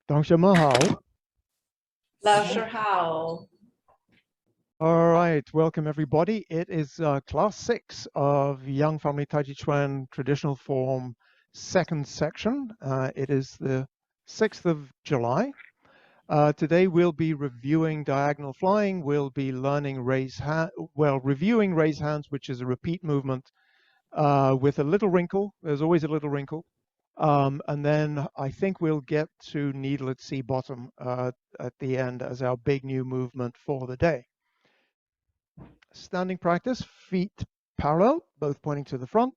同学们好. 老师好。 All right, welcome everybody. It is class 6 of Young Family Tai Chi Chuan Traditional Form second section. It is the 6th of July. Today we'll be reviewing diagonal flying. We'll be learning reviewing raise hands, which is a repeat movement with a little wrinkle. There's always a little wrinkle. And then I think we'll get to needle at sea bottom at the end as our big new movement for the day. Standing practice, feet parallel, both pointing to the front.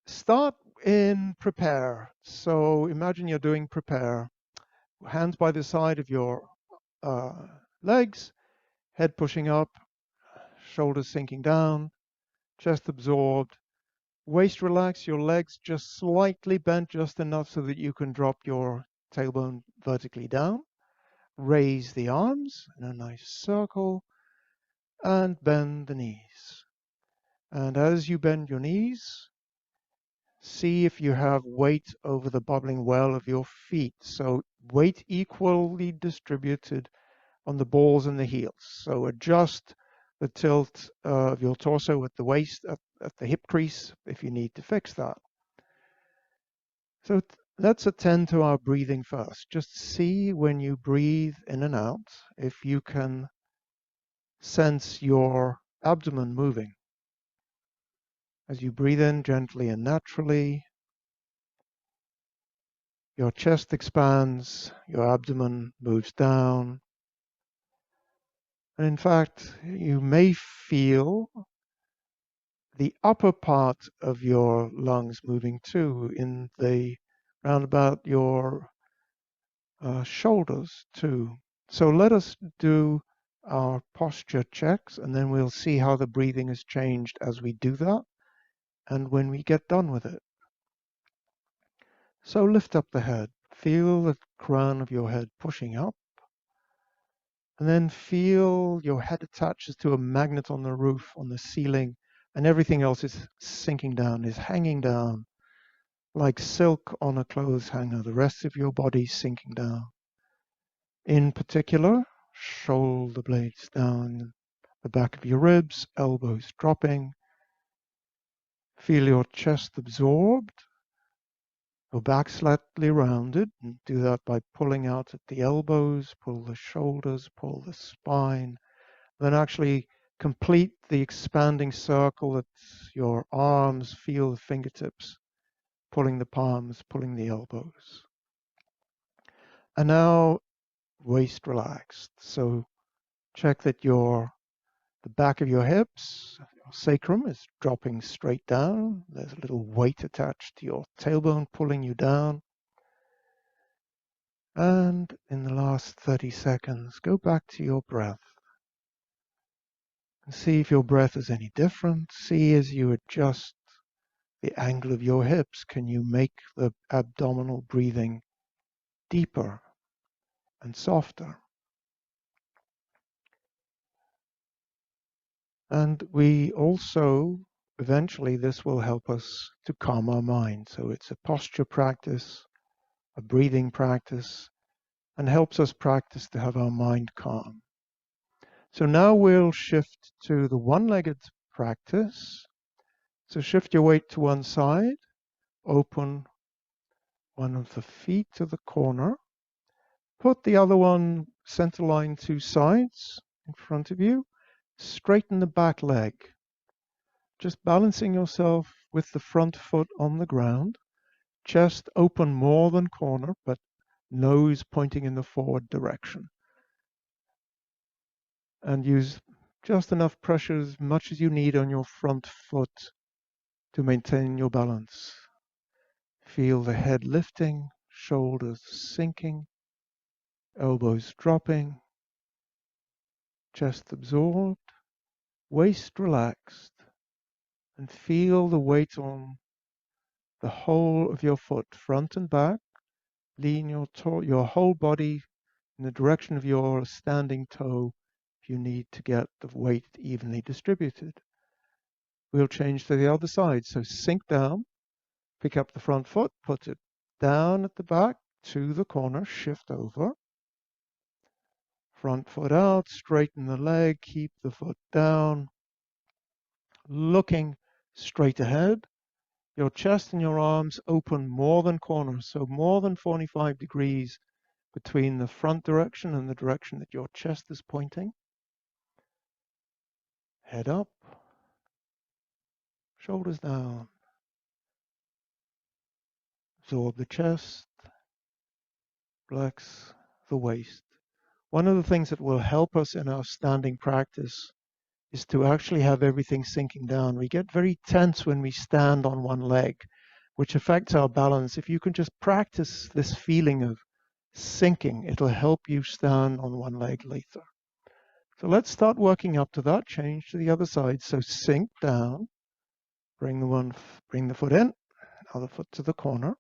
Start in prepare. So imagine you're doing prepare. Hands by the side of your legs, head pushing up, shoulders sinking down, chest absorbed. Waist relaxed, your legs just slightly bent, just enough so that you can drop your tailbone vertically down. Raise the arms in a nice circle and bend the knees. And as you bend your knees, see if you have weight over the bubbling well of your feet. So weight equally distributed on the balls and the heels. So adjust the tilt of your torso at the waist, at the hip crease, if you need to fix that. So let's attend to our breathing first. Just see when you breathe in and out, if you can sense your abdomen moving. As you breathe in gently and naturally, your chest expands, your abdomen moves down. And in fact, you may feel the upper part of your lungs moving too, in the round about your shoulders too. So let us do our posture checks, and then we'll see how the breathing has changed as we do that and when we get done with it. So lift up the head, feel the crown of your head pushing up, and then feel your head attaches to a magnet on the roof, on the ceiling, and everything else is sinking down, is hanging down like silk on a clothes hanger. The rest of your body sinking down. In particular, shoulder blades down the back of your ribs, elbows dropping. Feel your chest absorbed, your back slightly rounded, and do that by pulling out at the elbows, pull the shoulders, pull the spine. Then actually complete the expanding circle at your arms, feel the fingertips, pulling the palms, pulling the elbows. And now waist relaxed. So check that the back of your hips, your sacrum is dropping straight down. There's a little weight attached to your tailbone pulling you down. And in the last 30 seconds, go back to your breath. And see if your breath is any different. See as you adjust the angle of your hips, can you make the abdominal breathing deeper and softer? And we also, eventually, this will help us to calm our mind. So it's a posture practice, a breathing practice, and helps us practice to have our mind calm. So now we'll shift to the one-legged practice. So shift your weight to one side, open one of the feet to the corner, put the other one center line 2 sides in front of you, straighten the back leg, just balancing yourself with the front foot on the ground, chest open more than corner, but nose pointing in the forward direction. And use just enough pressure, as much as you need on your front foot to maintain your balance. Feel the head lifting, shoulders sinking, elbows dropping, chest absorbed, waist relaxed, and feel the weight on the whole of your foot, front and back. Lean your whole body in the direction of your standing toe if you need to get the weight evenly distributed. We'll change to the other side. So sink down, pick up the front foot, put it down at the back, to the corner, shift over. Front foot out, straighten the leg, keep the foot down, looking straight ahead. Your chest and your arms open more than corners, so more than 45 degrees between the front direction and the direction that your chest is pointing. Head up, shoulders down. Absorb the chest, relax the waist. One of the things that will help us in our standing practice is to actually have everything sinking down. We get very tense when we stand on one leg, which affects our balance. If you can just practice this feeling of sinking, it'll help you stand on one leg later. So let's start working up to that. Change to the other side. So sink down, bring the foot in, other foot to the corner.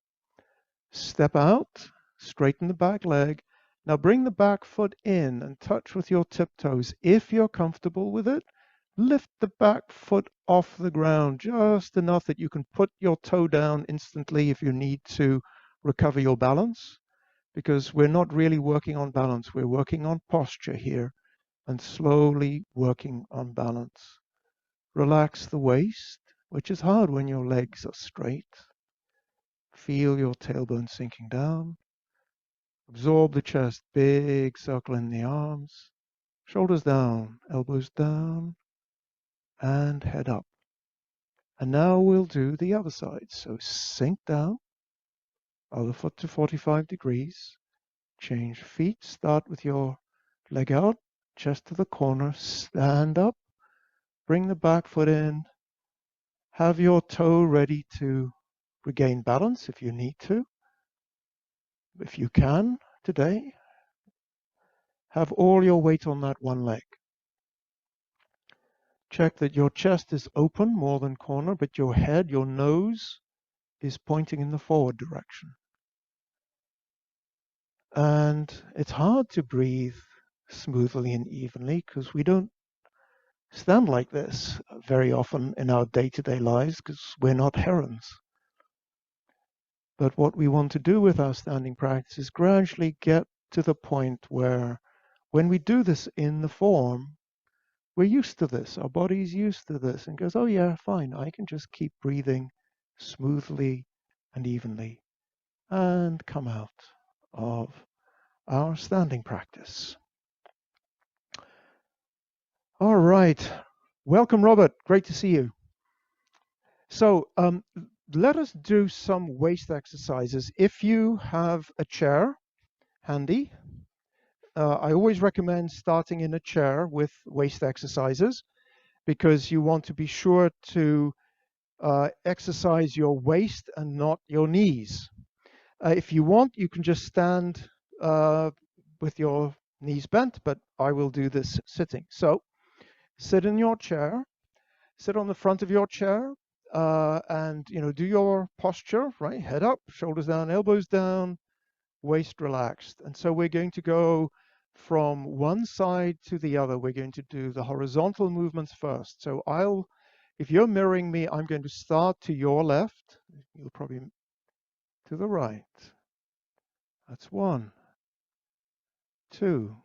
Step out, straighten the back leg. Now bring the back foot in and touch with your tiptoes. If you're comfortable with it, lift the back foot off the ground just enough that you can put your toe down instantly if you need to recover your balance, because we're not really working on balance. We're working on posture here and slowly working on balance. Relax the waist, which is hard when your legs are straight. Feel your tailbone sinking down. Absorb the chest, big circle in the arms. Shoulders down, elbows down, and head up. And now we'll do the other side. So sink down, other foot to 45 degrees. Change feet, start with your leg out, chest to the corner, stand up, bring the back foot in. Have your toe ready to regain balance if you need to. If you can today, have all your weight on that one leg. Check that your chest is open more than corner, but your head, your nose is pointing in the forward direction. And it's hard to breathe smoothly and evenly because we don't stand like this very often in our day-to-day lives because we're not herons. But what we want to do with our standing practice is gradually get to the point where when we do this in the form, we're used to this. Our body's used to this and goes, oh yeah, fine, I can just keep breathing smoothly and evenly and come out of our standing practice. All right. Welcome, Robert. Great to see you. So let us do some waist exercises. If you have a chair handy, I always recommend starting in a chair with waist exercises because you want to be sure to exercise your waist and not your knees. If you want, you can just stand with your knees bent, but I will do this sitting. So sit in your chair, sit on the front of your chair, and do your posture, right? Head up, shoulders down, elbows down, waist relaxed. And so we're going to go from one side to the other. We're going to do the horizontal movements first. So if you're mirroring me, I'm going to start to your left. You'll probably to the right. That's 1, 2,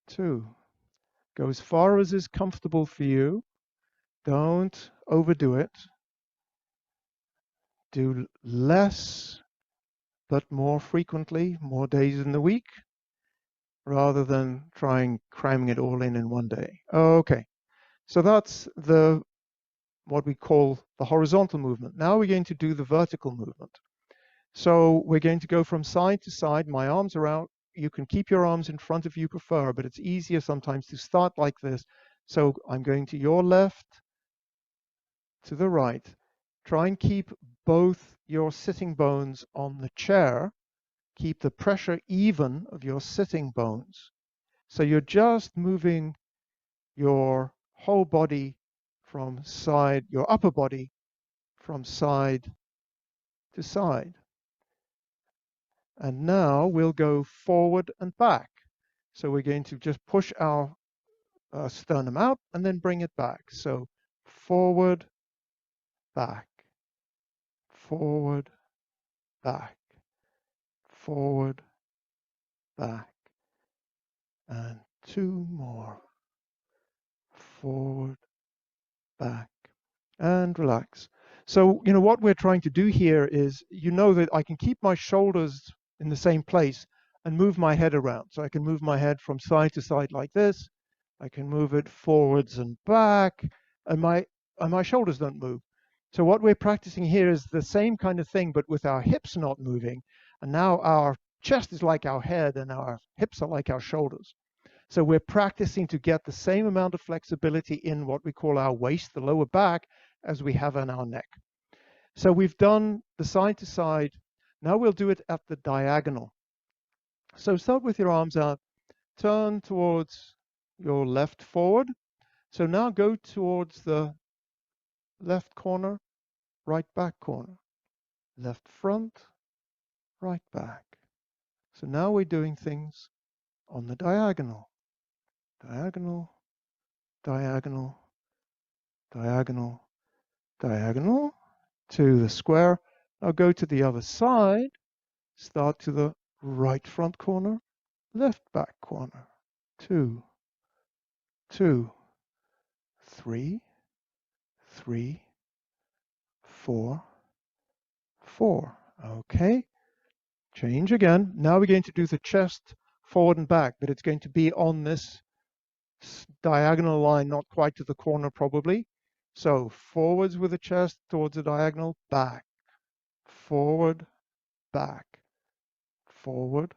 2. Go as far as is comfortable for you. Don't overdo it. Do less, but more frequently, more days in the week, rather than trying cramming it all in one day. Okay, so that's what we call the horizontal movement. Now we're going to do the vertical movement. So we're going to go from side to side. My arms are out. You can keep your arms in front if you prefer, but it's easier sometimes to start like this. So I'm going to your left, to the right. Try and keep both your sitting bones on the chair. Keep the pressure even of your sitting bones. So you're just moving your whole body from side, your upper body from side to side. And now we'll go forward and back. So we're going to just push our sternum out and then bring it back. So forward, back, forward, back, forward, back, and two more, forward, back, and relax. So, what we're trying to do here is, that I can keep my shoulders in the same place and move my head around. So I can move my head from side to side like this. I can move it forwards and back, and my shoulders don't move. So what we're practicing here is the same kind of thing, but with our hips not moving. And now our chest is like our head and our hips are like our shoulders. So we're practicing to get the same amount of flexibility in what we call our waist, the lower back, as we have in our neck. So we've done the side to side. Now we'll do it at the diagonal. So start with your arms out, turn towards your left forward. So now go towards the left corner, right back corner, left front, right back. So now we're doing things on the diagonal. Diagonal, diagonal, diagonal, diagonal to the square. Now go to the other side. Start to the right front corner, left back corner. 2, 2, 3, 3, 4, 4. Okay. Change again. Now we're going to do the chest forward and back, but it's going to be on this diagonal line, not quite to the corner probably. So forwards with the chest towards the diagonal, back, forward, back, forward,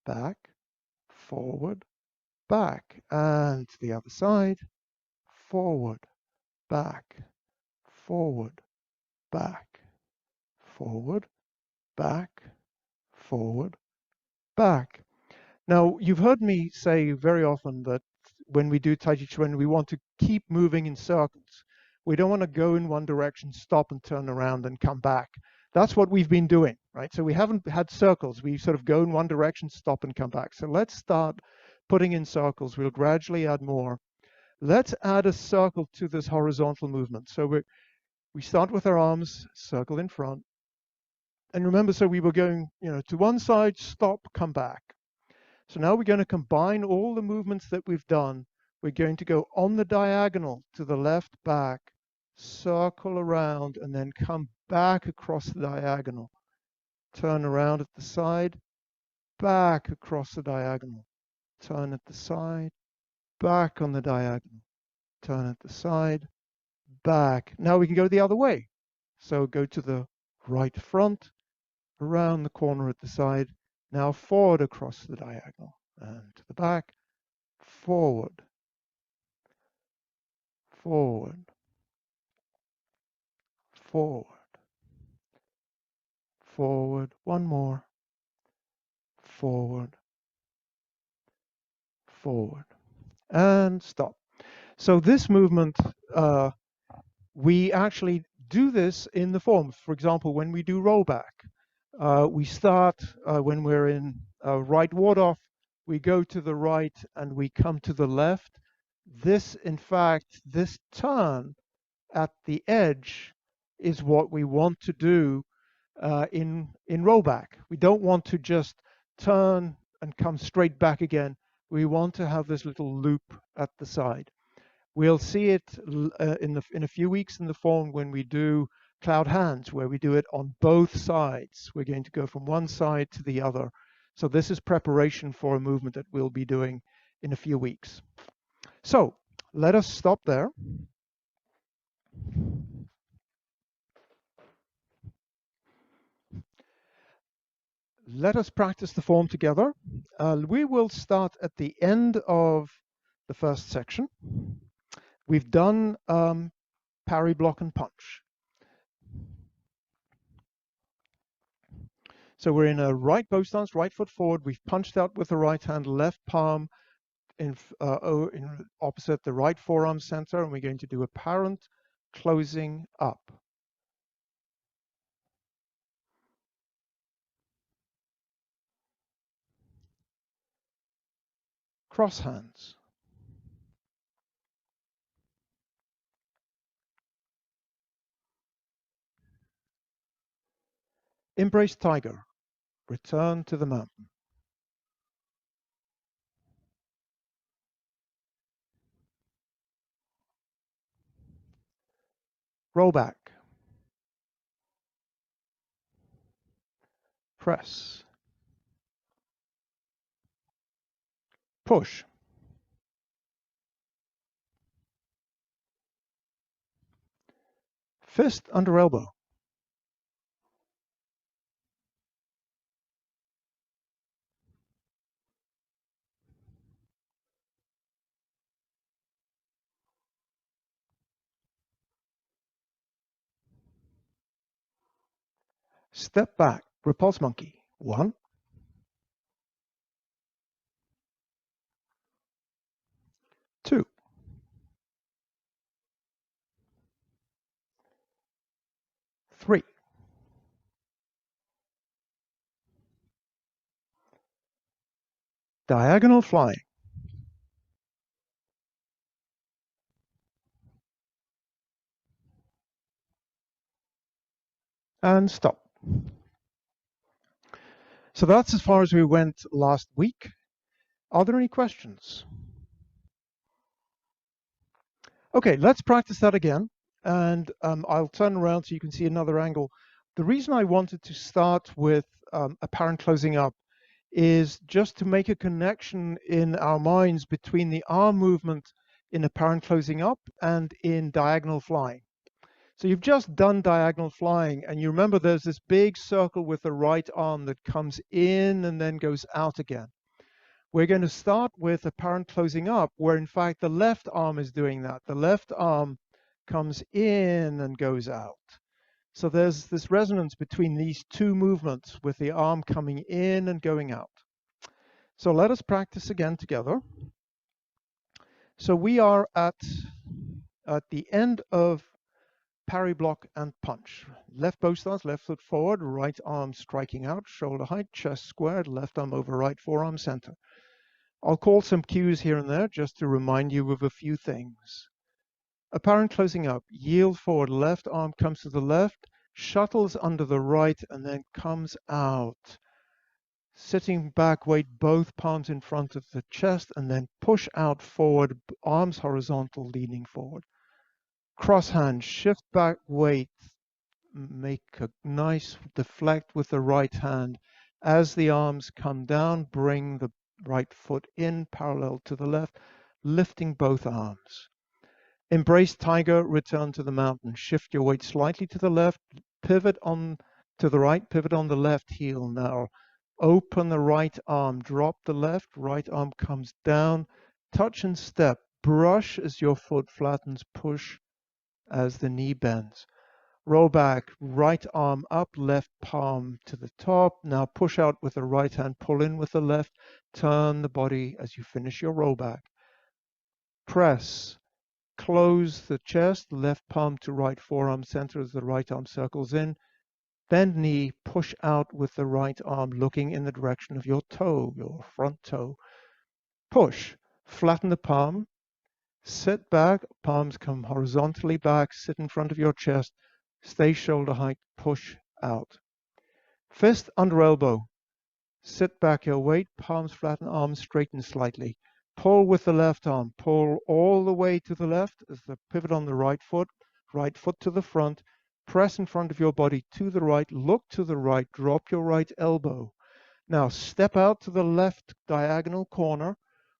back, forward, back, and to the other side, forward, back, forward, back, forward, back, forward, back. Now, you've heard me say very often that when we do Tai Chi Chuan, we want to keep moving in circles. We don't want to go in one direction, stop and turn around and come back. That's what we've been doing, right? So we haven't had circles. We sort of go in one direction, stop and come back. So let's start putting in circles. We'll gradually add more. Let's add a circle to this horizontal movement. So we start with our arms, circle in front. And remember, so we were going, to one side, stop, come back. So now we're going to combine all the movements that we've done. We're going to go on the diagonal to the left back, circle around, and then come back across the diagonal. Turn around at the side, back across the diagonal. Turn at the side, back on the diagonal. Turn at the side, back. Now we can go the other way. So go to the right front, around the corner at the side, now forward across the diagonal, and to the back, forward, forward, forward, forward, one more, forward, forward, and stop. So this movement, we actually do this in the forms. For example, when we do rollback, we start when we're in right ward off, we go to the right and we come to the left. This, in fact, this turn at the edge is what we want to do in rollback. We don't want to just turn and come straight back again. We want to have this little loop at the side. We'll see it in a few weeks in the form when we do cloud hands, where we do it on both sides. We're going to go from one side to the other. So this is preparation for a movement that we'll be doing in a few weeks. So let us stop there. Let us practice the form together. We will start at the end of the first section. We've done parry, block, and punch. So we're in a right bow stance, right foot forward. We've punched out with the right hand, left palm in opposite the right forearm center, and we're going to do a parent closing up. Cross hands. Embrace tiger. Return to the mountain. Roll back. Press. Push. Fist under elbow. Step back. Repulse monkey. 1, 2, 3. Diagonal flying. And stop. So that's as far as we went last week. Are there any questions? Okay, let's practice that again. And I'll turn around so you can see another angle. The reason I wanted to start with apparent closing up is just to make a connection in our minds between the arm movement in apparent closing up and in diagonal flying. So you've just done diagonal flying, and you remember there's this big circle with the right arm that comes in and then goes out again. We're going to start with apparent closing up, where in fact the left arm is doing that. The left arm comes in and goes out. So there's this resonance between these two movements with the arm coming in and going out. So let us practice again together. So we are at the end of parry, block, and punch. Left bow stance, left foot forward, right arm striking out, shoulder height, chest squared, left arm over right forearm center. I'll call some cues here and there just to remind you of a few things. Apparent closing up, yield forward, left arm comes to the left, shuttles under the right, and then comes out. Sitting back, weight both palms in front of the chest, and then push out forward, arms horizontal, leaning forward. Cross hand, shift back, weight, make a nice deflect with the right hand. As the arms come down, bring the right foot in parallel to the left, lifting both arms. Embrace tiger, return to the mountain. Shift your weight slightly to the left, pivot on to the right, pivot on the left heel now. Open the right arm, drop the left, right arm comes down, touch and step, brush as your foot flattens, push as the knee bends. Roll back, right arm up, left palm to the top. Now push out with the right hand, pull in with the left, turn the body as you finish your roll back. Press, close the chest, left palm to right forearm center as the right arm circles in. Bend knee, push out with the right arm, looking in the direction of your toe, your front toe. Push, flatten the palm, sit back, palms come horizontally back, sit in front of your chest, stay shoulder height, push out. Fist under elbow, sit back your weight, palms flatten, arms straighten slightly. Pull with the left arm, pull all the way to the left as the pivot on the right foot to the front, press in front of your body to the right, look to the right, drop your right elbow. Now step out to the left diagonal corner,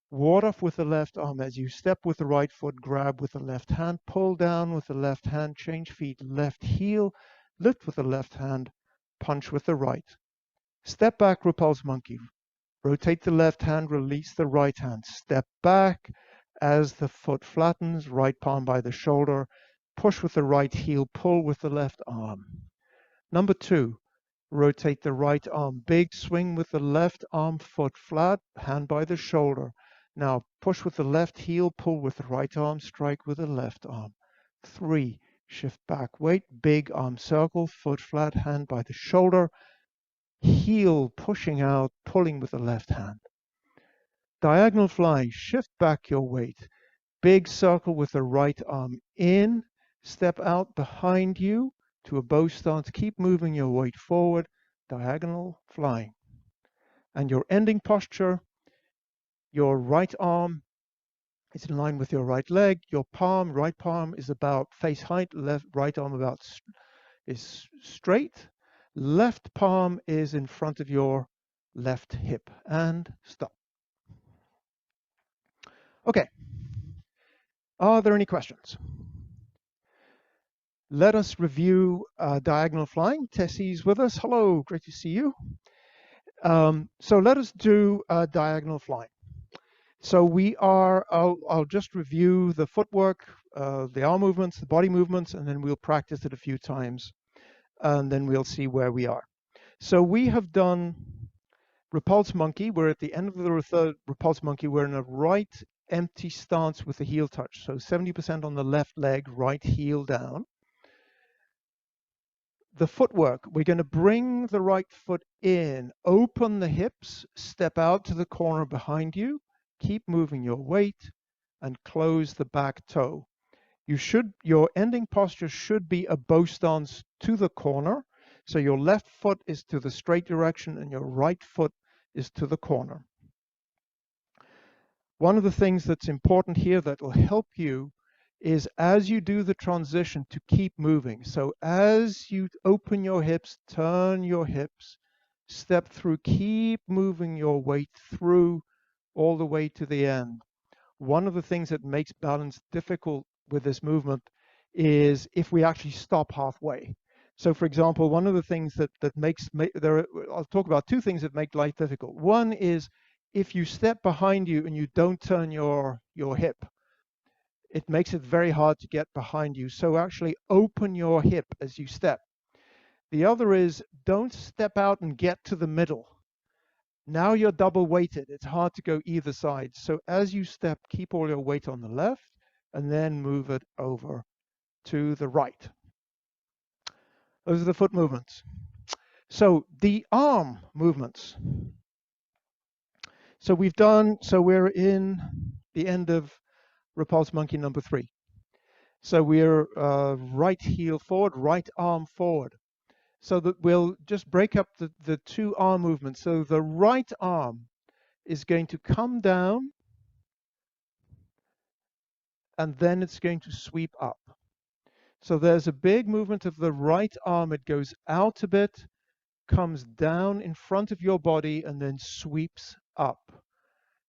ward off with the left arm as you step with the right foot, grab with the left hand, pull down with the left hand, change feet, left heel, lift with the left hand, punch with the right. Step back, repulse monkey. Rotate the left hand, release the right hand. Step back as the foot flattens, right palm by the shoulder. Push with the right heel, pull with the left arm. Number 2, rotate the right arm. Big swing with the left arm, foot flat, hand by the shoulder. Now push with the left heel, pull with the right arm, strike with the left arm. 3, shift back, weight, big arm circle, foot flat, hand by the shoulder. Heel pushing out, pulling with the left hand. Diagonal flying, shift back your weight. Big circle with the right arm in, step out behind you to a bow stance. Keep moving your weight forward. diagonal flying. And your ending posture, your right arm is in line with your right leg. Your palm, right palm is about face height, right arm is straight. Left palm is in front of your left hip. And stop. Okay. Are there any questions? Let us review diagonal flying. Tessie's with us. Hello, great to see you. So let us do diagonal flying. So I'll just review the footwork, the arm movements, the body movements, and then we'll practice it a few times, and then we'll see where we are. So we have done repulse monkey. We're at the end of the third repulse monkey. We're in a right empty stance with the heel touch. So 70% on the left leg, right heel down. The footwork, we're going to bring the right foot in, open the hips, step out to the corner behind you, keep moving your weight, and close the back toe. Your ending posture should be a bow stance to the corner. So your left foot is to the straight direction and your right foot is to the corner. One of the things that's important here that will help you is as you do the transition to keep moving. So as you open your hips, turn your hips, step through, keep moving your weight through all the way to the end. One of the things that makes balance difficult with this movement is if we actually stop halfway. So for example, one of the things I'll talk about two things that make life difficult. One is if you step behind you and you don't turn your hip, it makes it very hard to get behind you. So actually open your hip as you step. The other is don't step out and get to the middle. Now you're double weighted. It's hard to go either side. So as you step, keep all your weight on the left and then move it over to the right. Those are the foot movements. So the arm movements. So we're in the end of repulse monkey number 3. So we're right heel forward, right arm forward. So that we'll just break up the two arm movements. So the right arm is going to come down and then it's going to sweep up. So there's a big movement of the right arm. It goes out a bit, comes down in front of your body and then sweeps up.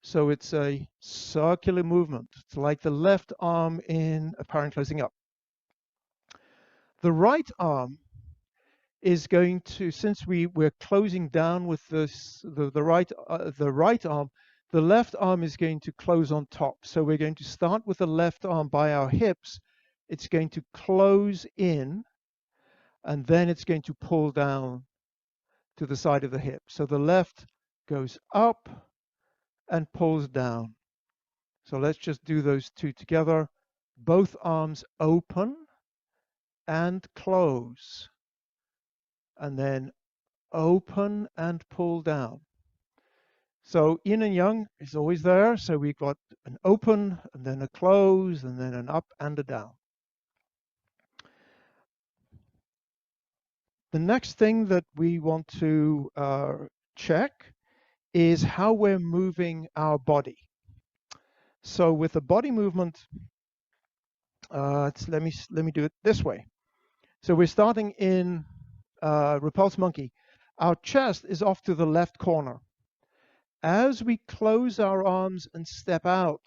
So it's a circular movement. It's like the left arm in apparent closing up. The right arm is going to, since we're closing down with the right arm, the left arm is going to close on top. So we're going to start with the left arm by our hips. It's going to close in, and then it's going to pull down to the side of the hip. So the left goes up and pulls down. So let's just do those two together. Both arms open and close, and then open and pull down. So yin and yang is always there. So we've got an open and then a close and then an up and a down. The next thing that we want to check is how we're moving our body. So with the body movement, let me do it this way. So we're starting in repulse monkey. Our chest is off to the left corner. As we close our arms and step out,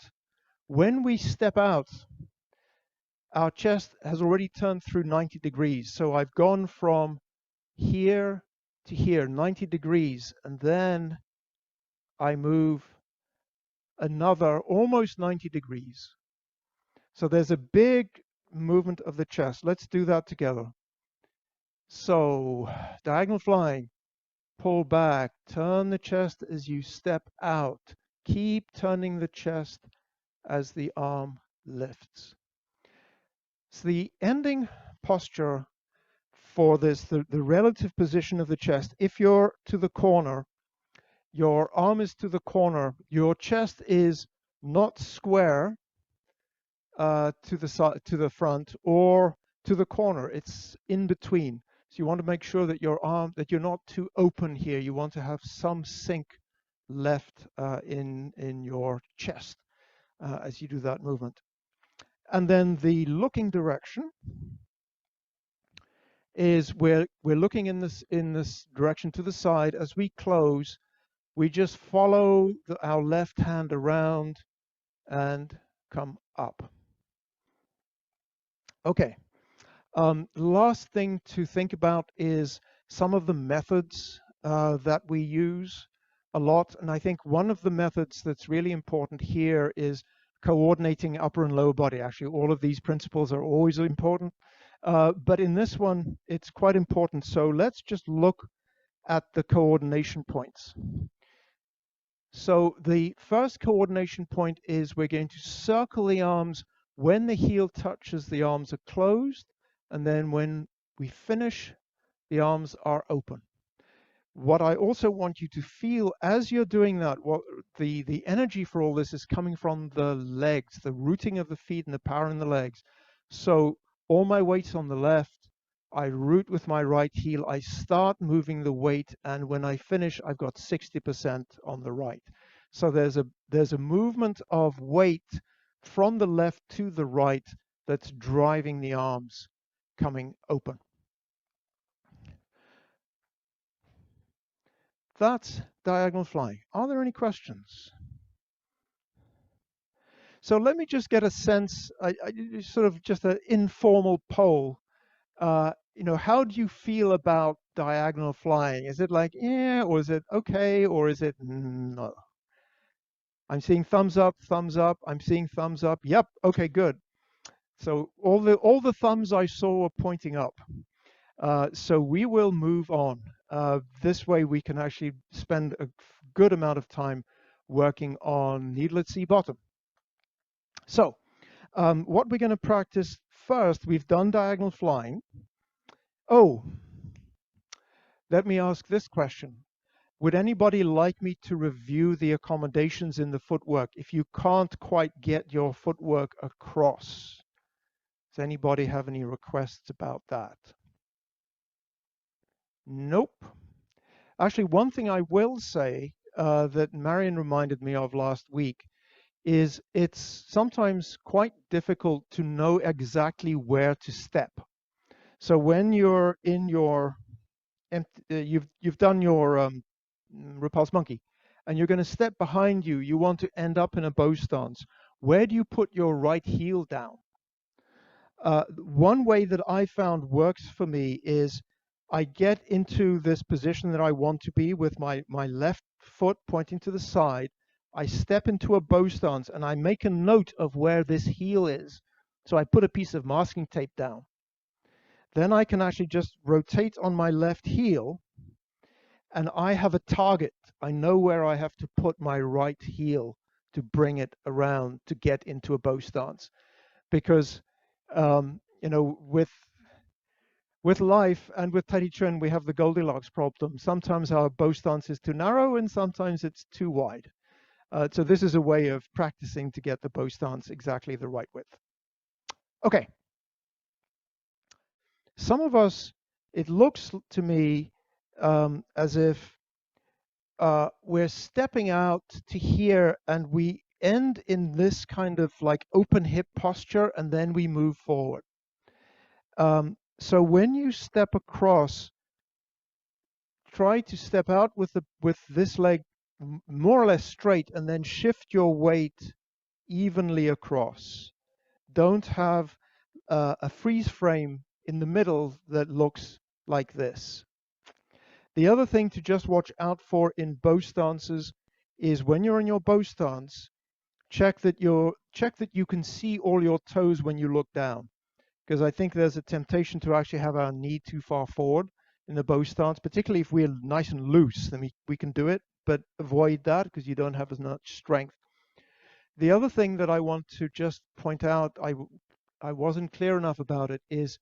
when we step out, our chest has already turned through 90 degrees. So I've gone from here to here, 90 degrees, and then I move another almost 90 degrees. So there's a big movement of the chest. Let's do that together. So diagonal flying, pull back, turn the chest as you step out. Keep turning the chest as the arm lifts. So the ending posture for this, the relative position of the chest, if you're to the corner, your arm is to the corner, your chest is not square to the side, to the front, or to the corner. It's in between. So you want to make sure that your arm, that you're not too open here. You want to have some sink left in your chest as you do that movement. And then the looking direction is we're looking in this direction to the side. As we close, we just follow our left hand around and come up. Okay. Last thing to think about is some of the methods that we use a lot. And I think one of the methods that's really important here is coordinating upper and lower body. Actually, all of these principles are always important. But in this one, it's quite important. So let's just look at the coordination points. So the first coordination point is we're going to circle the arms when the heel touches, the arms are closed, and then when we finish, the arms are open. What I also want you to feel as you're doing that, what the energy for all this is coming from the legs, the rooting of the feet and the power in the legs. So all my weight's on the left, I root with my right heel, I start moving the weight, and when I finish, I've got 60% on the right. So there's a movement of weight from the left to the right that's driving the arms coming open. That's diagonal flying. Are there any questions? So let me just get a sense, sort of just an informal poll. How do you feel about diagonal flying? Is it like, yeah, or is it okay, or is it no? I'm seeing thumbs up, thumbs up. I'm seeing thumbs up. Yep, okay, good. So all the thumbs I saw were pointing up. So we will move on. This way we can actually spend a good amount of time working on needlet C bottom. So what we're going to practice first, we've done diagonal flying. Oh, let me ask this question. Would anybody like me to review the accommodations in the footwork if you can't quite get your footwork across? Does anybody have any requests about that? Nope. Actually, one thing I will say that Marion reminded me of last week is it's sometimes quite difficult to know exactly where to step. So when you're in your, you've done your repulse monkey, and you're going to step behind you, you want to end up in a bow stance. Where do you put your right heel down? One way that I found works for me is I get into this position that I want to be with my left foot pointing to the side. I step into a bow stance and I make a note of where this heel is. So I put a piece of masking tape down. Then I can actually just rotate on my left heel and I have a target. I know where I have to put my right heel to bring it around to get into a bow stance. Because with life and with Tai Chi Chuan, we have the Goldilocks problem. Sometimes our bow stance is too narrow and sometimes it's too wide. So this is a way of practicing to get the bow stance exactly the right width. Okay. Some of us, it looks to me as if we're stepping out to here and we end in this kind of like open hip posture and then we move forward. So when you step across, try to step out with this leg more or less straight and then shift your weight evenly across. Don't have a freeze frame in the middle that looks like this. The other thing to just watch out for in bow stances is when you're in your bow stance, check that you can see all your toes when you look down. Because I think there's a temptation to actually have our knee too far forward in the bow stance, particularly if we're nice and loose, then we can do it, but avoid that because you don't have as much strength. The other thing that I want to just point out, I wasn't clear enough about it, is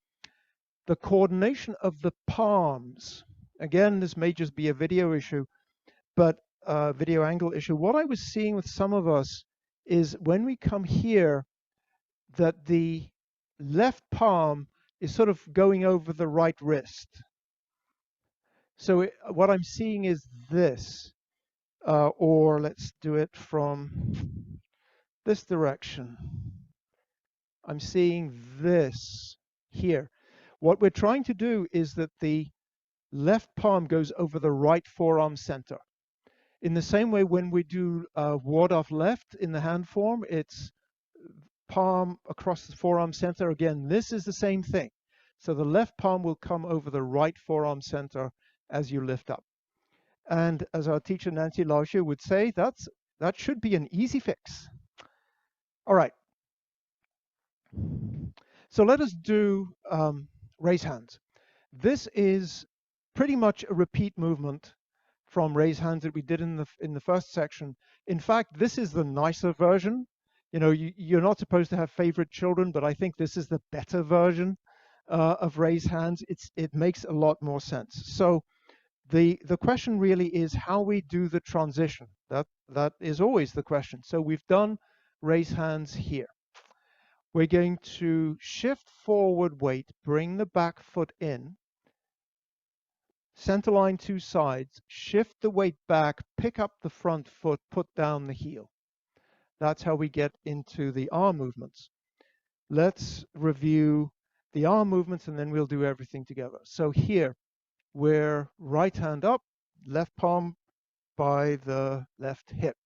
the coordination of the palms. Again, this may just be a video issue, but video angle issue. What I was seeing with some of us is when we come here, that the left palm is sort of going over the right wrist. So what I'm seeing is this, or let's do it from this direction. I'm seeing this here. What we're trying to do is that the left palm goes over the right forearm center. In the same way, when we do ward off left in the hand form, it's palm across the forearm center. Again, this is the same thing. So the left palm will come over the right forearm center as you lift up. And as our teacher Nancy Lauscher would say, that should be an easy fix. All right. So let us do raise hands. This is pretty much a repeat movement from raise hands that we did in the first section. In fact, this is the nicer version. You know, you're not supposed to have favorite children, but I think this is the better version of raise hands. It makes a lot more sense. So the question really is how we do the transition. That is always the question. So we've done raise hands here. We're going to shift forward weight, bring the back foot in, center line two sides, shift the weight back, pick up the front foot, put down the heel. That's how we get into the arm movements. Let's review the arm movements and then we'll do everything together. So here, we're right hand up, left palm by the left hip.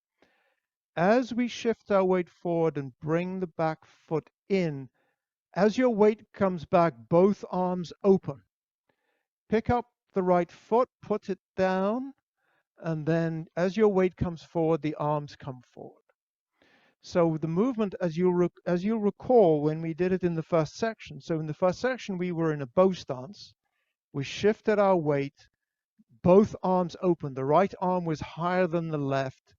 As we shift our weight forward and bring the back foot in, as your weight comes back, both arms open. Pick up the right foot, put it down, and then as your weight comes forward, the arms come forward. So the movement, as you'll recall when we did it in the first section, so in the first section we were in a bow stance. We shifted our weight, both arms open. The right arm was higher than the left.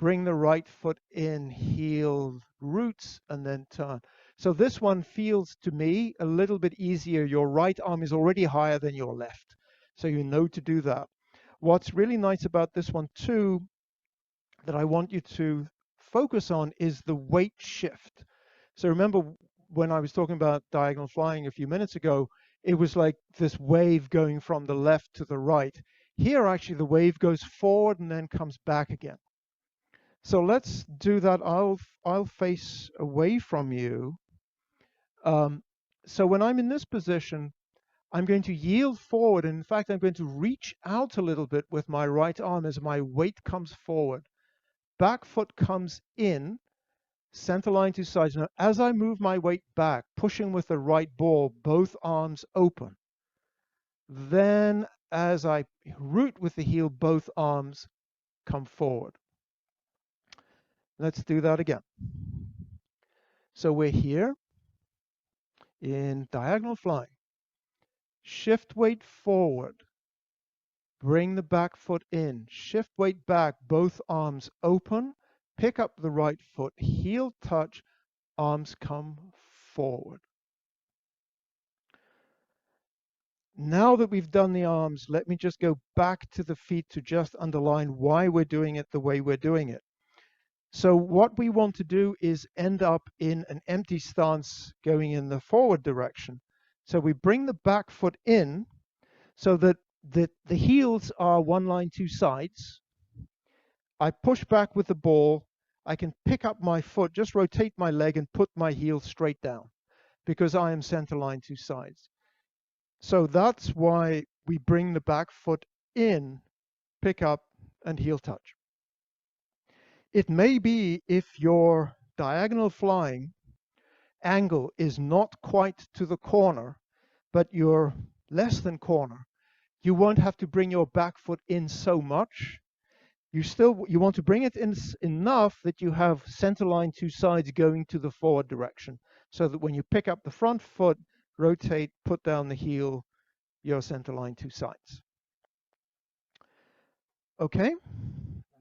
Bring the right foot in, heel, roots, and then turn. So this one feels to me a little bit easier. Your right arm is already higher than your left, so you know to do that. What's really nice about this one too, that I want you to focus on, is the weight shift. So remember when I was talking about diagonal flying a few minutes ago, it was like this wave going from the left to the right. Here actually the wave goes forward and then comes back again. So let's do that. I'll face away from you. So when I'm in this position, I'm going to yield forward. And in fact, I'm going to reach out a little bit with my right arm as my weight comes forward. Back foot comes in, center line to sides. Now, as I move my weight back, pushing with the right ball, both arms open. Then as I root with the heel, both arms come forward. Let's do that again. So we're here in diagonal flying. Shift weight forward. Bring the back foot in. Shift weight back, both arms open. Pick up the right foot, heel touch, arms come forward. Now that we've done the arms, let me just go back to the feet to just underline why we're doing it the way we're doing it. So what we want to do is end up in an empty stance going in the forward direction. So we bring the back foot in so that the heels are one line, two sides. I push back with the ball. I can pick up my foot, just rotate my leg and put my heel straight down because I am center line, two sides. So that's why we bring the back foot in, pick up, and heel touch. It may be if your diagonal flying angle is not quite to the corner, but you're less than corner, you won't have to bring your back foot in so much. You want to bring it in enough that you have center line two sides going to the forward direction, so that when you pick up the front foot, rotate, put down the heel, your center line two sides. Okay,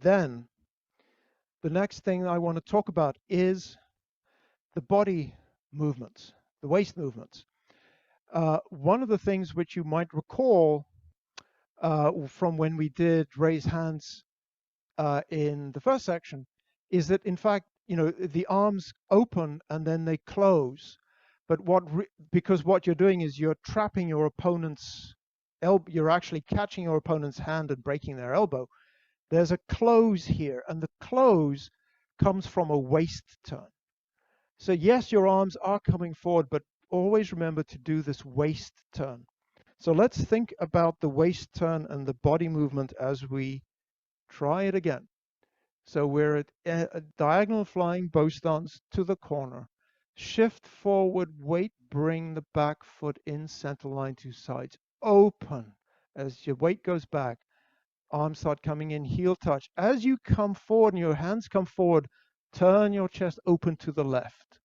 then the next thing I want to talk about is the body movements, the waist movements. One of the things which you might recall from when we did raise hands in the first section is that, in fact, you know, the arms open and then they close. But because what you're doing is you're trapping your opponent's you're actually catching your opponent's hand and breaking their elbow, there's a close here, and the close comes from a waist turn. So yes, your arms are coming forward, but always remember to do this waist turn. So let's think about the waist turn and the body movement as we try it again. So we're at a diagonal flying bow stance to the corner. Shift forward, weight, bring the back foot in center line to sides. Open as your weight goes back. Arms start coming in, heel touch. As you come forward and your hands come forward, turn your chest open to the left.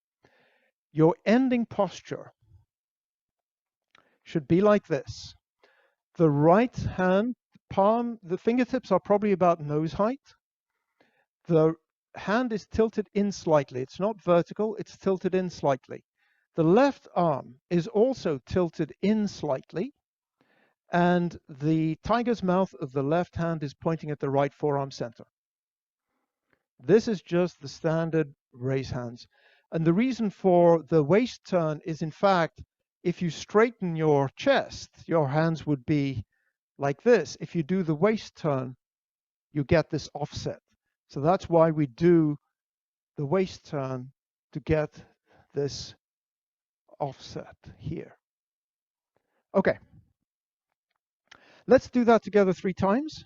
Your ending posture should be like this. The right hand, palm, the fingertips are probably about nose height. The hand is tilted in slightly. It's not vertical, it's tilted in slightly. The left arm is also tilted in slightly, and the tiger's mouth of the left hand is pointing at the right forearm center. This is just the standard raise hands. And the reason for the waist turn is, in fact, if you straighten your chest, your hands would be like this. If you do the waist turn, you get this offset. So that's why we do the waist turn, to get this offset here. Okay, let's do that together 3 times,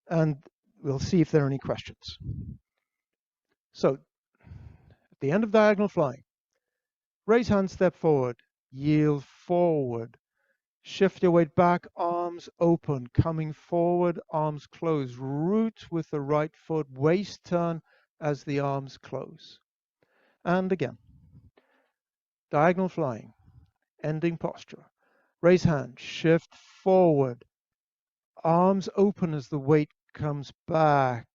and we'll see if there are any questions. So at the end of diagonal flying, raise hand, step forward, yield forward, shift your weight back, arms open, coming forward, arms close, root with the right foot, waist turn as the arms close. And again, diagonal flying, ending posture. Raise hand, shift forward, arms open as the weight comes back.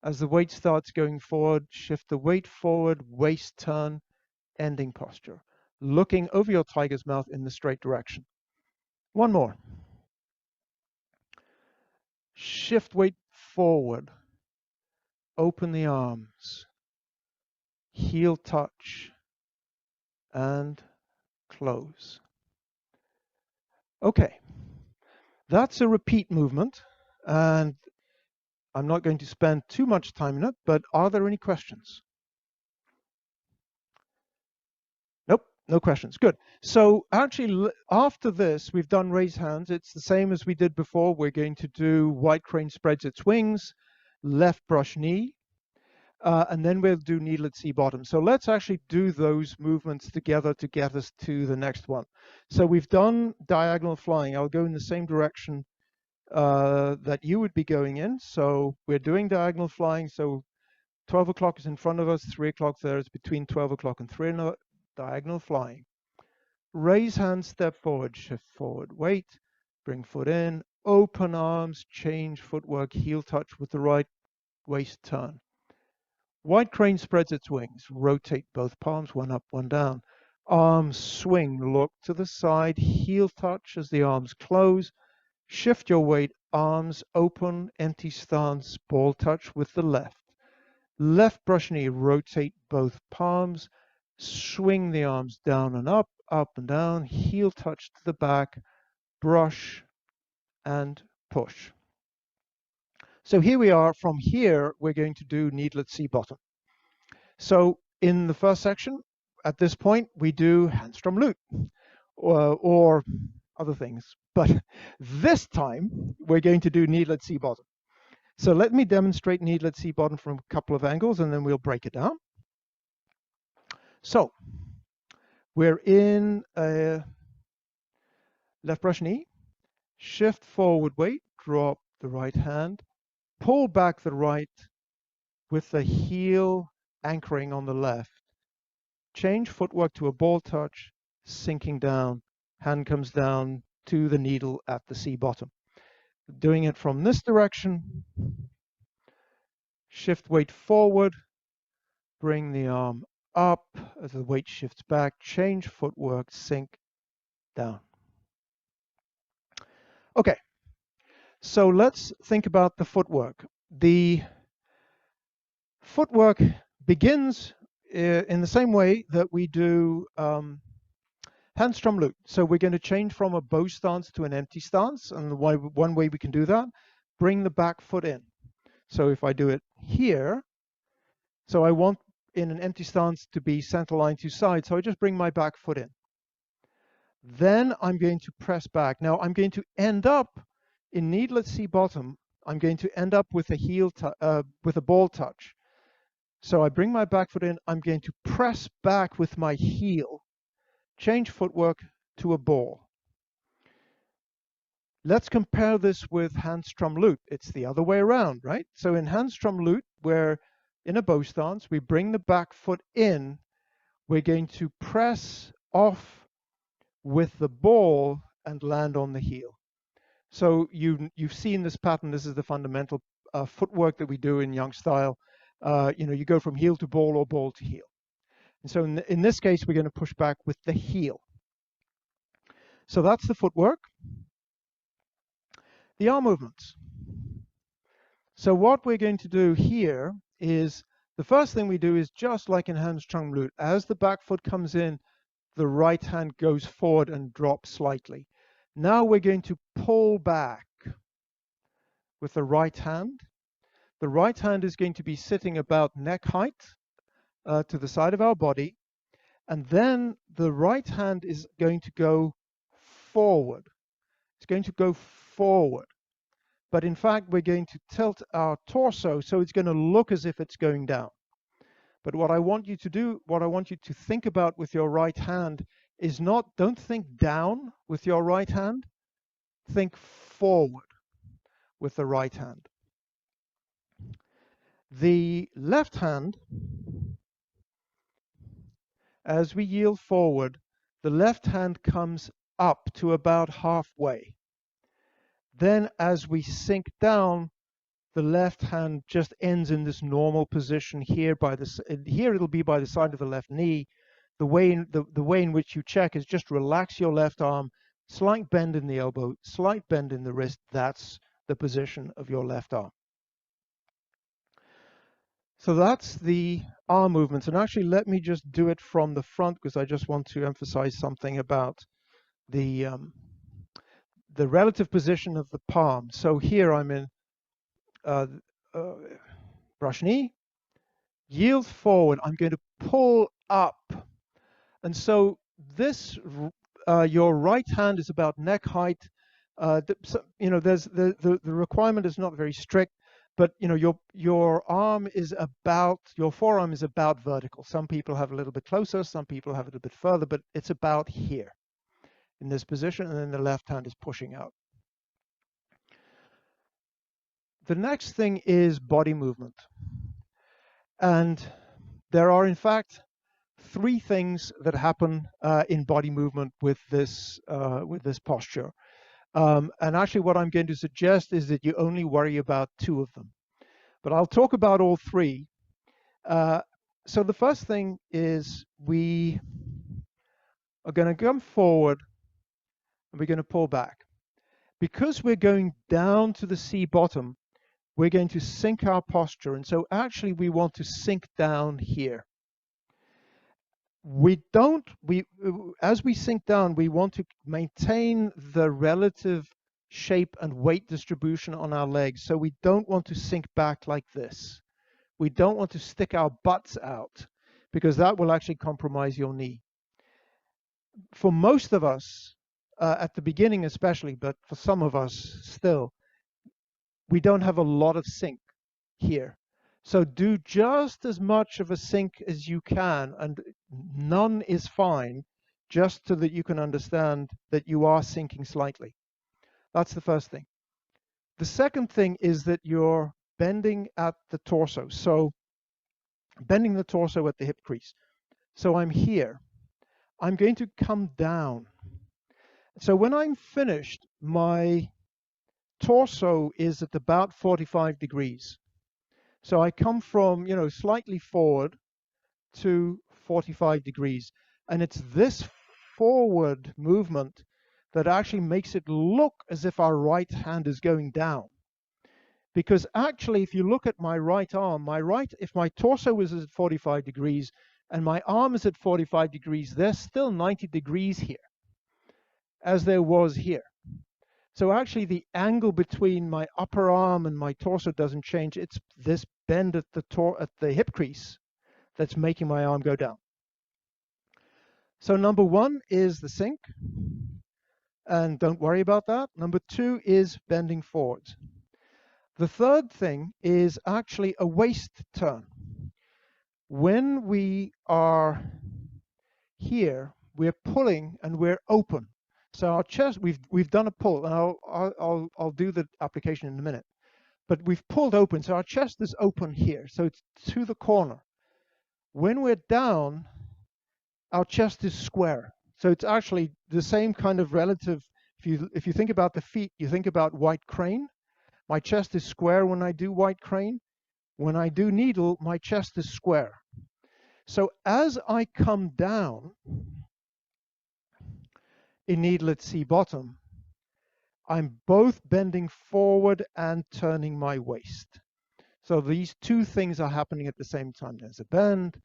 As the weight starts going forward, shift the weight forward, waist turn, ending posture. Looking over your tiger's mouth in the straight direction. One more. Shift weight forward, open the arms, heel touch, and close. Okay, that's a repeat movement, and I'm not going to spend too much time in it, but are there any questions? Nope, no questions. Good. So actually, after this, we've done raise hands. It's the same as we did before. We're going to do white crane spreads its wings, left brush knee, and then we'll do needle at sea bottom. So let's actually do those movements together to get us to the next one. So we've done diagonal flying. I'll go in the same direction that you would be going in. So we're doing diagonal flying. So 12 o'clock is in front of us, 3 o'clock there is between 12 o'clock and 3 o'clock, diagonal flying. Raise hand, step forward, shift forward, weight, bring foot in, open arms, change footwork, heel touch with the right waist turn. White crane spreads its wings, rotate both palms, one up, one down. Arms swing, look to the side, heel touch as the arms close. Shift your weight, arms open, empty stance, ball touch with the left. Left brush knee, rotate both palms, swing the arms down and up and down, heel touch to the back, brush and push. So here we are. From here, we're going to do needle at sea bottom. So in the first section, at this point, we do handstrom loop or other things. But this time, we're going to do needle at sea bottom. So let me demonstrate needle at sea bottom from a couple of angles, and then we'll break it down. So we're in a left brush knee, shift forward weight, drop the right hand, pull back the right with the heel anchoring on the left. Change footwork to a ball touch, sinking down, hand comes down to the needle at the sea bottom. Doing it from this direction, shift weight forward, bring the arm up as the weight shifts back, change footwork, sink down. Okay, so let's think about the footwork. The footwork begins in the same way that we do Handstrom Lute. So we're going to change from a bow stance to an empty stance. And one way we can do that, bring the back foot in. So if I do it here, so I want in an empty stance to be center line to side. So I just bring my back foot in. Then I'm going to press back. Now I'm going to end up in needless C bottom. I'm going to end up with a with a ball touch. So I bring my back foot in. I'm going to press back with my heel. Change footwork to a ball. Let's compare this with Handstrom Lute. It's the other way around, right? So in Handstrom Lute, we're in a bow stance. We bring the back foot in. We're going to press off with the ball and land on the heel. So you've seen this pattern. This is the fundamental footwork that we do in Young style. You go from heel to ball or ball to heel. And so in this case, we're going to push back with the heel. So that's the footwork. The arm movements. So what we're going to do here is the first thing we do is just like in Handstrom Lute. As the back foot comes in, the right hand goes forward and drops slightly. Now we're going to pull back with the right hand. The right hand is going to be sitting about neck height to the side of our body. And then the right hand is going to go forward. It's going to go forward. But in fact, we're going to tilt our torso so it's going to look as if it's going down. But what I want you to do, what I want you to think about with your right hand is don't think down with your right hand, think forward with the right hand. The left hand, as we yield forward, the left hand comes up to about halfway. Then as we sink down, the left hand just ends in this normal position here. Here it'll be by the side of the left knee. The way in which you check is just relax your left arm, slight bend in the elbow, slight bend in the wrist. That's the position of your left arm. So that's the arm movements. And actually, let me just do it from the front because I just want to emphasize something about the relative position of the palm. So here I'm in brush knee, yield forward. I'm going to pull up. And so this, your right hand is about neck height. The requirement is not very strict, but your forearm is about vertical. Some people have a little bit closer, some people have it a bit further, but it's about here in this position, and then the left hand is pushing out. The next thing is body movement. And there are, in fact, three things that happen in body movement with this posture. And actually, what I'm going to suggest is that you only worry about two of them. But I'll talk about all three. So the first thing is we are going to come forward and we're going to pull back. Because we're going down to the C bottom, we're going to sink our posture. And so actually we want to sink down here. As we sink down, we want to maintain the relative shape and weight distribution on our legs. So we don't want to sink back like this. We don't want to stick our butts out because that will actually compromise your knee. For most of us, at the beginning especially, but for some of us still, we don't have a lot of sink here. So do just as much of a sink as you can, and none is fine, just so that you can understand that you are sinking slightly. That's the first thing. The second thing is that you're bending at the torso. So bending the torso at the hip crease. So I'm here. I'm going to come down. So when I'm finished, my torso is at about 45 degrees. So I come from, slightly forward to 45 degrees. And it's this forward movement that actually makes it look as if our right hand is going down. Because actually, if you look at my right arm, if my torso is at 45 degrees and my arm is at 45 degrees, there's still 90 degrees here. as there was here. So actually the angle between my upper arm and my torso doesn't change. It's this bend at the hip crease that's making my arm go down. So number one is the sink, and don't worry about that. Number two is bending forwards. The third thing is actually a waist turn. When we are here, we're pulling and we're open. So our chest, we've done a pull, and I'll do the application in a minute. But we've pulled open, so our chest is open here, so it's to the corner. When we're down, our chest is square. So it's actually the same kind of relative. If you think about the feet, you think about white crane. My chest is square when I do white crane. When I do needle, my chest is square. So as I come down in needle at C bottom, I'm both bending forward and turning my waist. So these two things are happening at the same time. There's a bend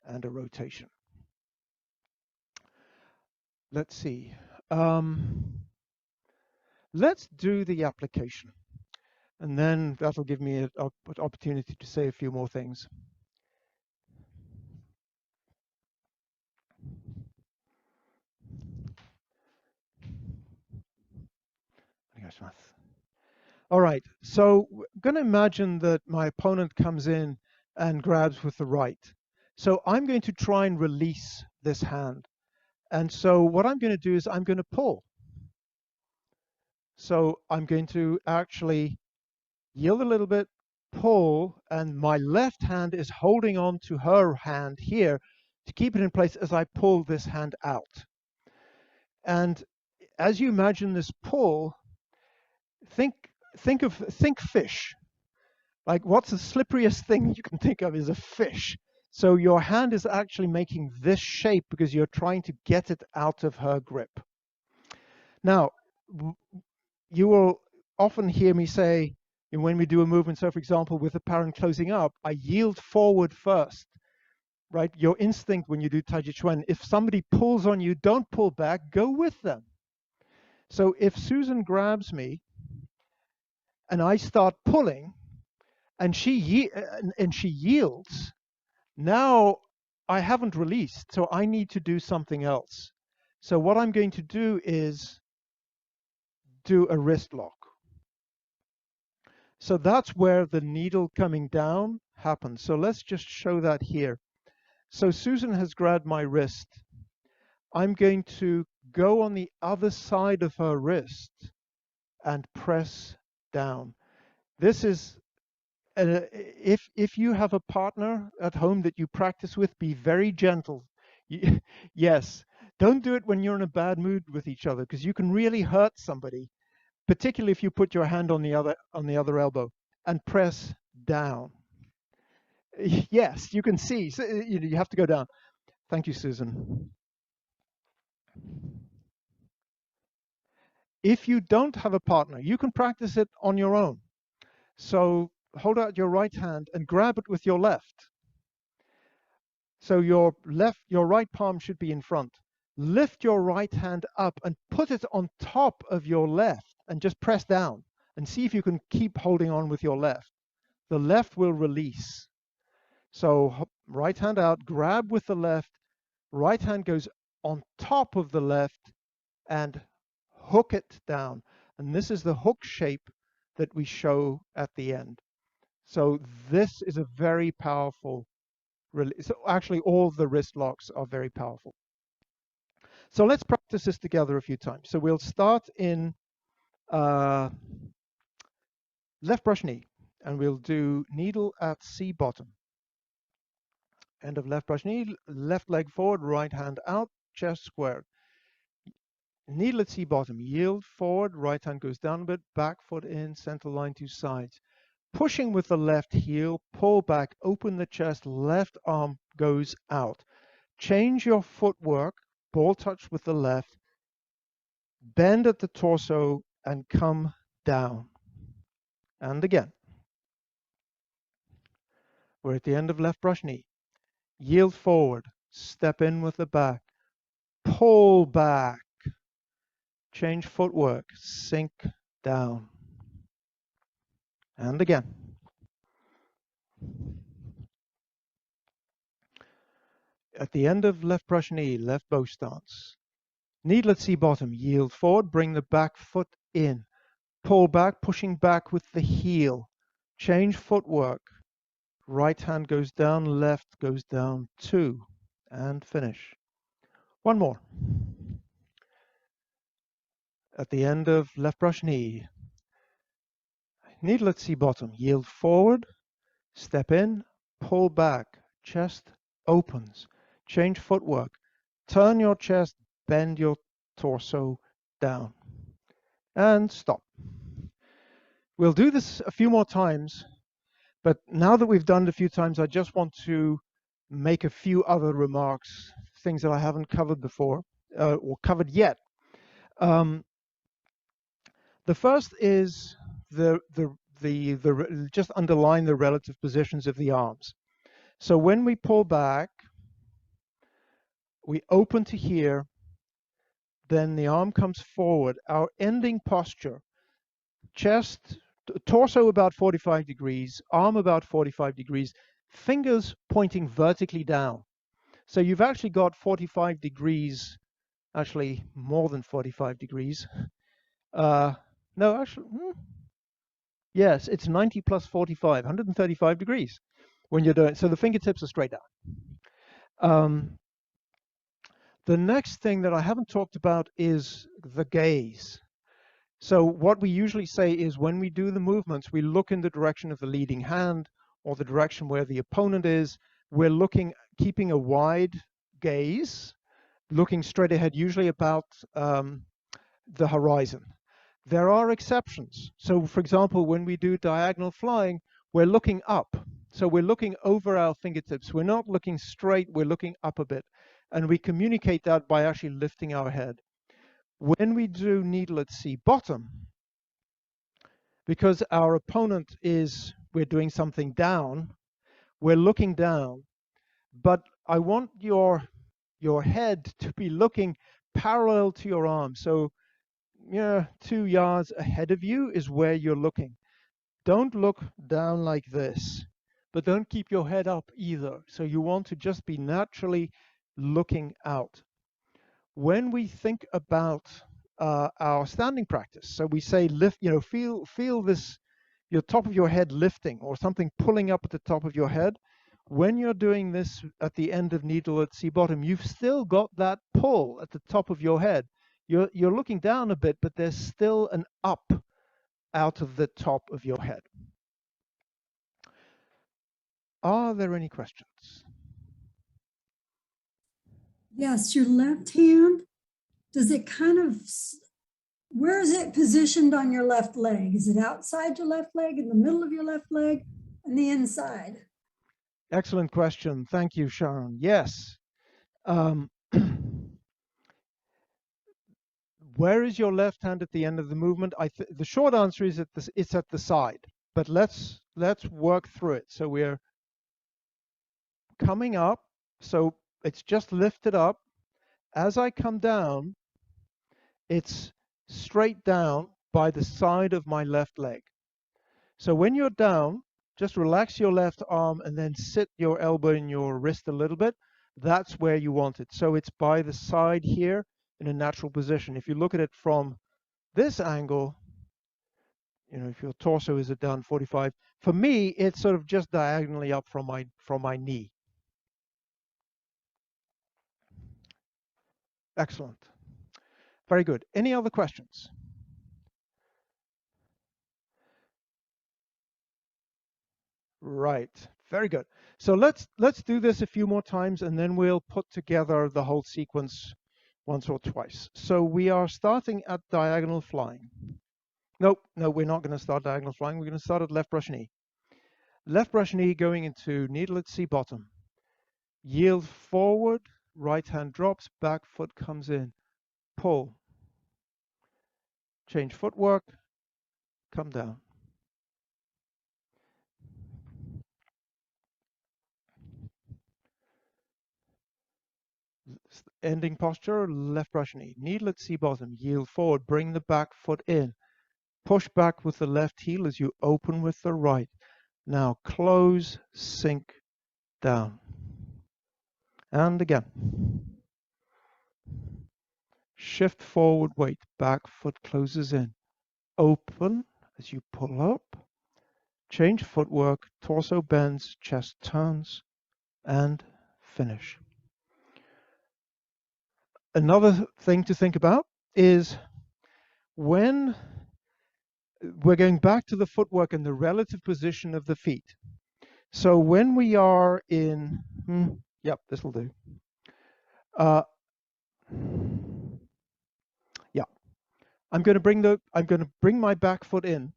and a rotation. Let's see. Let's do the application, and then that'll give me an opportunity to say a few more things. All right, so I'm going to imagine that my opponent comes in and grabs with the right. So I'm going to try and release this hand. And so what I'm going to do is I'm going to pull. So I'm going to actually yield a little bit, pull, and my left hand is holding on to her hand here to keep it in place as I pull this hand out. And as you imagine this pull, think fish. Like, what's the slipperiest thing you can think of is a fish. So your hand is actually making this shape because you're trying to get it out of her grip. Now, you will often hear me say, when we do a movement, so for example, with the parent closing up, I yield forward first, right? Your instinct when you do Tai Chi Chuan, if somebody pulls on you, don't pull back, go with them. So if Susan grabs me and I start pulling, and she yields, now I haven't released, so I need to do something else. So what I'm going to do is do a wrist lock. So that's where the needle coming down happens. So let's just show that here. So Susan has grabbed my wrist. I'm going to go on the other side of her wrist and press down. This is if you have a partner at home that you practice with, be very gentle. Yes, don't do it when you're in a bad mood with each other, because you can really hurt somebody, particularly if you put your hand on the other elbow and press down. Yes, you can see. So, you have to go down. Thank you, Susan. If you don't have a partner, you can practice it on your own. So hold out your right hand and grab it with your left. So your right palm should be in front. Lift your right hand up and put it on top of your left and just press down and see if you can keep holding on with your left. The left will release. So right hand out, grab with the left, right hand goes on top of the left and hook it down. And this is the hook shape that we show at the end. So this is a very powerful release. So actually all the wrist locks are very powerful. So let's practice this together a few times. So we'll start in left brush knee, and we'll do needle at C bottom. End of left brush knee, left leg forward, right hand out, chest squared. Needle at C bottom, yield forward, right hand goes down a bit, back foot in, center line to sides. Pushing with the left heel, pull back, open the chest, left arm goes out. Change your footwork, ball touch with the left, bend at the torso and come down. And again. We're at the end of left brush knee. Yield forward, step in with the back, pull back, change footwork, sink down. And again. At the end of left brush knee, left bow stance. Needlet C bottom, yield forward, bring the back foot in. Pull back, pushing back with the heel. Change footwork. Right hand goes down, left goes down 2. And finish. One more. At the end of left brush knee, needlet C bottom, yield forward, step in, pull back, chest opens. Change footwork. Turn your chest, bend your torso down. And stop. We'll do this a few more times, but now that we've done it a few times, I just want to make a few other remarks, things that I haven't covered before, or covered yet. The first is just underline the relative positions of the arms. So when we pull back, we open to here, then the arm comes forward. Our ending posture, chest, torso about 45 degrees, arm about 45 degrees, fingers pointing vertically down. So you've actually got 45 degrees, actually more than 45 degrees. No, actually, yes, it's 90 plus 45, 135 degrees when you're doing, so the fingertips are straight down. The next thing that I haven't talked about is the gaze. So what we usually say is when we do the movements, we look in the direction of the leading hand or the direction where the opponent is. We're looking, keeping a wide gaze, looking straight ahead, usually about the horizon. There are exceptions. So for example, when we do diagonal flying, we're looking up. So we're looking over our fingertips. We're not looking straight, we're looking up a bit. And we communicate that by actually lifting our head. When we do needlet C bottom, because our opponent is, we're doing something down, we're looking down, but I want your head to be looking parallel to your arm. So, 2 yards ahead of you is where you're looking. Don't look down like this, but don't keep your head up either. So you want to just be naturally looking out. When we think about our standing practice, so we say lift, feel this, your top of your head lifting or something pulling up at the top of your head. When you're doing this at the end of needlet C bottom, you've still got that pull at the top of your head. You're looking down a bit, but there's still an up out of the top of your head. Are there any questions? Yes, your left hand, does it kind of, where is it positioned on your left leg? Is it outside your left leg, in the middle of your left leg, and the inside? Excellent question. Thank you, Sharon. Yes. Where is your left hand at the end of the movement? The short answer is it's at the side, but let's work through it. So we're coming up, so it's just lifted up. As I come down, it's straight down by the side of my left leg. So when you're down, just relax your left arm and then sit your elbow in your wrist a little bit. That's where you want it. So it's by the side here in a natural position. If you look at it from this angle, if your torso is down 45, for me, it's sort of just diagonally up from my knee. Excellent. Very good. Any other questions? Right. Very good. So let's do this a few more times and then we'll put together the whole sequence once or twice. So we are starting at diagonal flying. No, we're not going to start diagonal flying. We're going to start at left brush knee. Left brush knee going into needlet C bottom. Yield forward, right hand drops, back foot comes in. Pull. Change footwork, come down. ending posture, left brush knee. Kneelet C bottom, yield forward, bring the back foot in. Push back with the left heel as you open with the right. Now close, sink down. And again. Shift forward weight, back foot closes in. Open as you pull up. Change footwork, torso bends, chest turns, and finish. Another thing to think about is when we're going back to the footwork and the relative position of the feet. So when we are in, yep, this will do. Yeah, I'm going to bring my back foot in,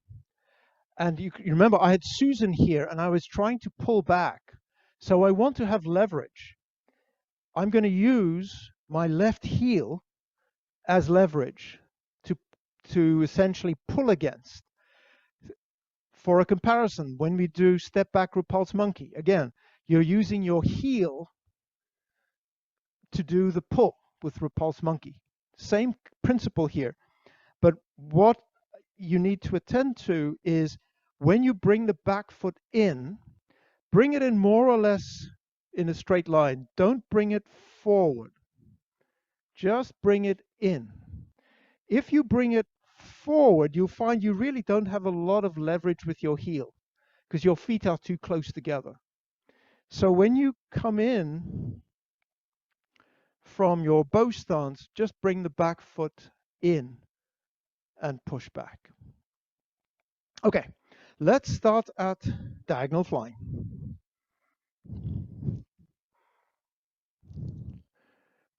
and you remember I had Susan here, and I was trying to pull back. So I want to have leverage. I'm going to use my left heel as leverage to essentially pull against. For a comparison, when we do step back repulse monkey, again, you're using your heel to do the pull with repulse monkey. Same principle here. But what you need to attend to is when you bring the back foot in, bring it in more or less in a straight line. Don't bring it forward. Just bring it in. If you bring it forward, you'll find you really don't have a lot of leverage with your heel because your feet are too close together. So when you come in from your bow stance, just bring the back foot in and push back. Okay, let's start at diagonal flying.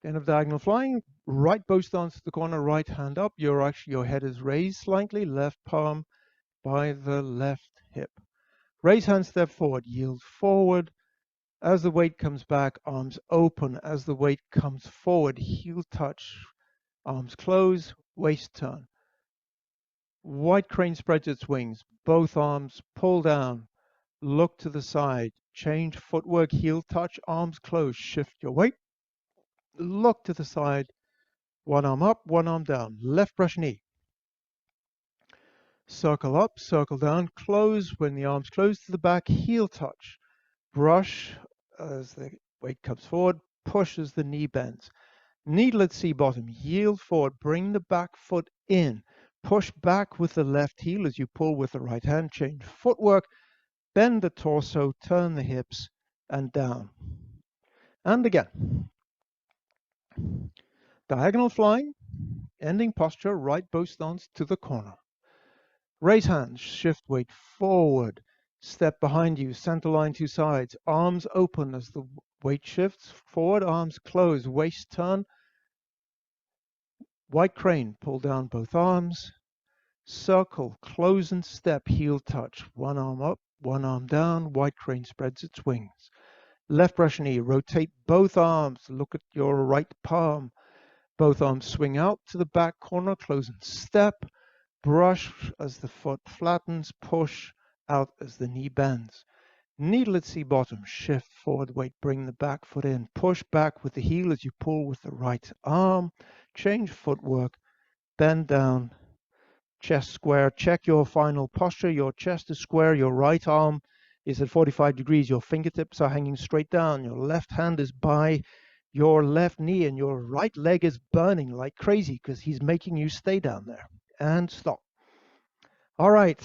End of diagonal flying, right bow stance to the corner, right hand up. Your head is raised slightly, left palm by the left hip. Raise hand, step forward, yield forward. As the weight comes back, arms open. As the weight comes forward, heel touch, arms close, waist turn. White crane spreads its wings, both arms pull down, look to the side, change footwork, heel touch, arms close, shift your weight, look to the side, one arm up, one arm down, left brush knee. Circle up, circle down, close when the arms close to the back, heel touch, brush as the weight comes forward, push as the knee bends. Kneelet C bottom, yield forward, bring the back foot in, push back with the left heel as you pull with the right hand, change footwork, bend the torso, turn the hips, and down. And again. Diagonal flying, ending posture, right bow stance to the corner. Raise hands, shift weight forward, step behind you, center line to sides, arms open as the weight shifts forward, arms close, waist turn, white crane, pull down both arms, circle, close and step, heel touch, one arm up, one arm down, white crane spreads its wings. Left brush knee, rotate both arms, look at your right palm, both arms swing out to the back corner, close and step, brush as the foot flattens, push out as the knee bends. Kneelet C bottom, shift forward weight, bring the back foot in, push back with the heel as you pull with the right arm, change footwork, bend down, chest square, check your final posture, your chest is square, your right arm is at 45 degrees, your fingertips are hanging straight down, your left hand is by your left knee and your right leg is burning like crazy because he's making you stay down there. And stop. All right.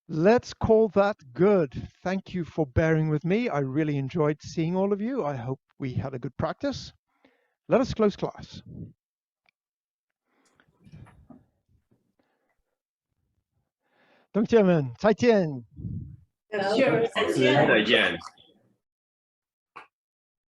Let's call that good. Thank you for bearing with me. I really enjoyed seeing all of you. I hope we had a good practice. Let us close class. 同学们，再见。Sure. 再见。